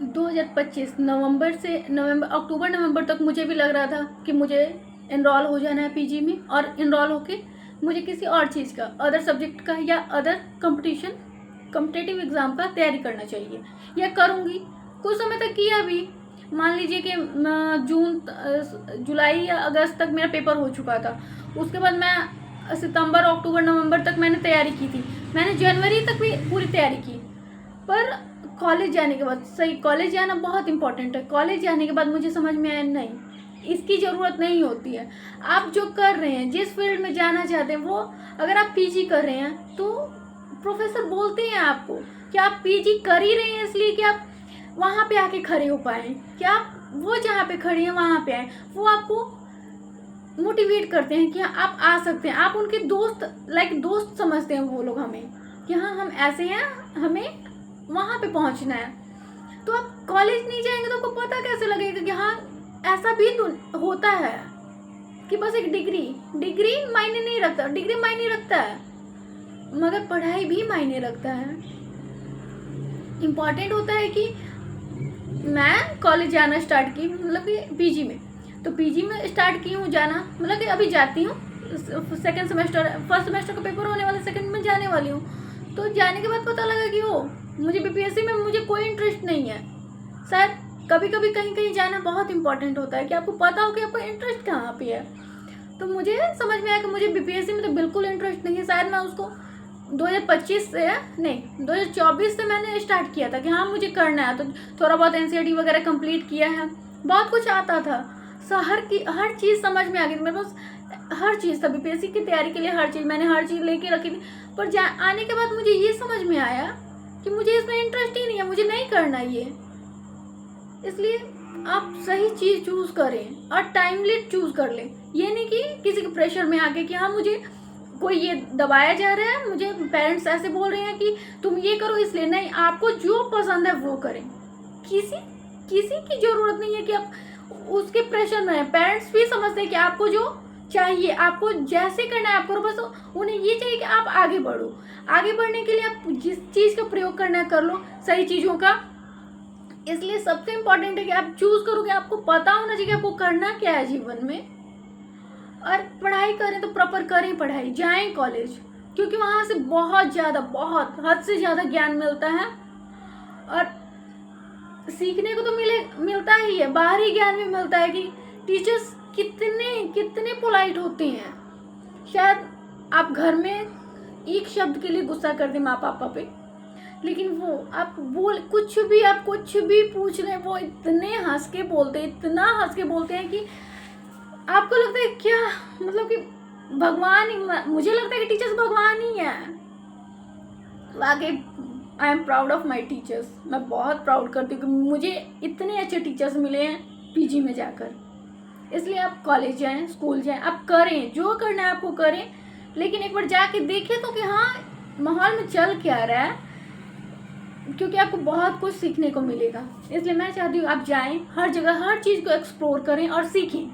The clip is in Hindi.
2025 अक्टूबर नवंबर तक मुझे भी लग रहा था कि मुझे इनरोल हो जाना है पीजी में, और इनरोल होके मुझे किसी और चीज़ का, अदर सब्जेक्ट का या अदर कॉम्पिटिटिव एग्ज़ाम का तैयारी करना चाहिए, या करूँगी। कुछ समय तक किया भी, मान लीजिए कि जुलाई या अगस्त तक मेरा पेपर हो चुका था। उसके बाद मैं सितंबर अक्टूबर नवंबर तक मैंने तैयारी की थी, मैंने जनवरी तक भी पूरी तैयारी की। पर कॉलेज जाने के बाद, सही कॉलेज जाना बहुत इंपॉर्टेंट है, कॉलेज जाने के बाद मुझे समझ में आया नहीं, इसकी ज़रूरत नहीं होती है। आप जो कर रहे हैं, जिस फील्ड में जाना चाहते हैं, वो अगर आप पीजी कर रहे हैं तो प्रोफेसर बोलते हैं आपको कि आप पीजी कर ही रहे हैं इसलिए कि आप वहाँ पे आके खड़े हो पाएँ, कि आप वो जहाँ पे खड़े हैं वहाँ पे आए। वो आपको मोटिवेट करते हैं कि आप आ सकते हैं, आप उनके दोस्त दोस्त समझते हैं वो लोग हमें, कि हाँ हम ऐसे हैं, हमें वहाँ पे पहुँचना है। तो आप कॉलेज नहीं जाएंगे तो आपको पता कैसे लगेगा कि हाँ ऐसा भी तो होता है, कि बस एक डिग्री मायने नहीं रखता, डिग्री मायने रखता है मगर पढ़ाई भी मायने रखता है। इम्पॉर्टेंट होता है कि मैं कॉलेज जाना स्टार्ट की, मतलब कि पीजी में, तो पीजी में स्टार्ट की हूँ जाना, मतलब कि अभी जाती हूँ। सेकेंड सेमेस्टर, फर्स्ट सेमेस्टर का पेपर होने वाला, सेकेंड में जाने वाली हूँ। तो जाने के बाद पता लगा कि मुझे बीपीएससी में मुझे कोई इंटरेस्ट नहीं है। शायद कभी कभी कहीं जाना बहुत इंपॉर्टेंट होता है कि आपको पता हो कि आपका इंटरेस्ट कहाँ पे है। तो मुझे समझ में आया कि मुझे बीपीएससी में तो बिल्कुल इंटरेस्ट नहीं है। शायद मैं उसको 2025 से नहीं 2024 से मैंने स्टार्ट किया था कि हाँ मुझे करना है, तो थोड़ा बहुत एनसीईआरटी वगैरह कंप्लीट किया है, बहुत कुछ आता था, हर चीज़ समझ में आ गई मेरे पास, हर चीज़ था बीपीएससी की तैयारी के लिए, हर चीज़ लेके रखी थी। पर आने के बाद मुझे ये समझ में आया कि मुझे इसमें इंटरेस्ट ही नहीं है, मुझे नहीं करना ये। इसलिए आप सही चीज़ चूज़ करें और टाइमली चूज़ कर लें। ये नहीं कि किसी के प्रेशर में आके कि हाँ मुझे कोई ये दबाया जा रहा है, मुझे पेरेंट्स ऐसे बोल रहे हैं कि तुम ये करो, इसलिए नहीं, आपको जो पसंद है वो करें। किसी की ज़रूरत नहीं है कि आप उसके प्रेशर में हैं। पेरेंट्स भी समझते हैं कि आपको जो चाहिए, आपको जैसे करना है आप करो, बस उन्हें ये चाहिए कि आप आगे बढ़ो। आगे बढ़ने के लिए आप जिस चीज़ का प्रयोग करना है कर लो, सही चीज़ों का। इसलिए सबसे इम्पोर्टेंट है कि आप चूज़ करो, कि आपको पता होना चाहिए कि आपको करना क्या है जीवन में। और पढ़ाई करें तो प्रॉपर करें पढ़ाई, जाएं कॉलेज, क्योंकि वहाँ से बहुत हद से ज़्यादा ज्ञान मिलता है। और सीखने को तो मिलता ही है, बाहरी ज्ञान भी मिलता है कि टीचर्स कितने पोलाइट होते हैं। शायद आप घर में एक शब्द के लिए गुस्सा कर दें माँ पापा पे, लेकिन वो आप कुछ भी पूछ लें, वो इतना हंस के बोलते हैं कि आपको लगता है क्या, मतलब कि भगवान ही, मुझे लगता है कि टीचर्स भगवान ही है। वाकई I am proud of my teachers, मैं बहुत प्राउड करती हूँ कि मुझे इतने अच्छे टीचर्स मिले हैं पीजी में जाकर। इसलिए आप कॉलेज जाएं, स्कूल जाएं, आप करें जो करना है आपको करें, लेकिन एक बार जाके देखें तो कि हाँ माहौल में चल क्या रहा है, क्योंकि आपको बहुत कुछ सीखने को मिलेगा। इसलिए मैं चाहती हूँ आप जाएं, हर जगह हर चीज़ को एक्सप्लोर करें और सीखें।